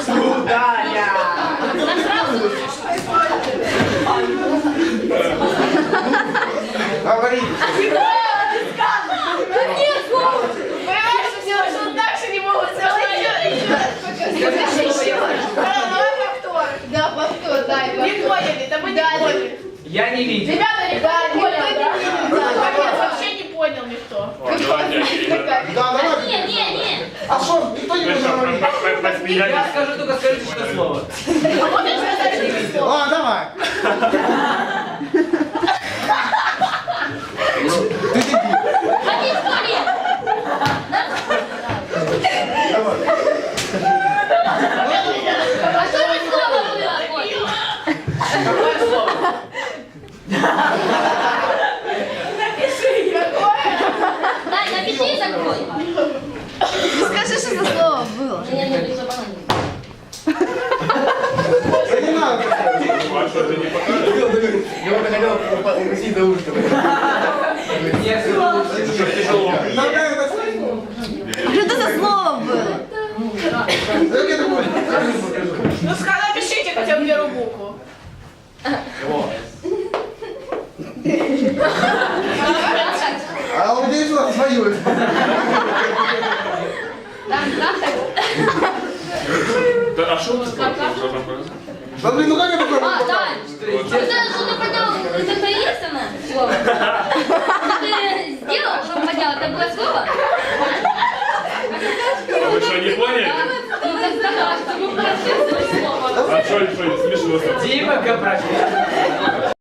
Сударя! Говори. Понимаешь, что делать, что дальше не могут сделать. Еще раз. Давай повтор. Да, повтор, дай. Не поняли, да мы не поняли. Я не видел. Ребята, не поняли. Вообще не понял никто. Да, давай. Не. А что, никто не может говорить? Я скажу, только скажите, что слово. А вот это сказать слово. Ладно, давай. Ты дебил. Один туалет. Давай. А что за слово было? Ой. Какое слово? Напиши, какое? Дай, напиши и закрой. Скажи, что за слово было. Не, без банана. Да не надо. А что, ты не покажешь? Я вот хотел укусить до ушка. Что тяжело? Надо это сказать. Что это за слово было? Да я такой. Ну, напишите хотя бы первую букву. А у людей что свое. А что у нас такое? Что такое? Да блин, ну как это такое? А, да. Что ты понял? Это таинственное слово. Что ты сделал, чтобы понял, это было слово? А вы что, не поняли? Ну, как сказала, что мы про слово. А что смешно? Дима Капраков.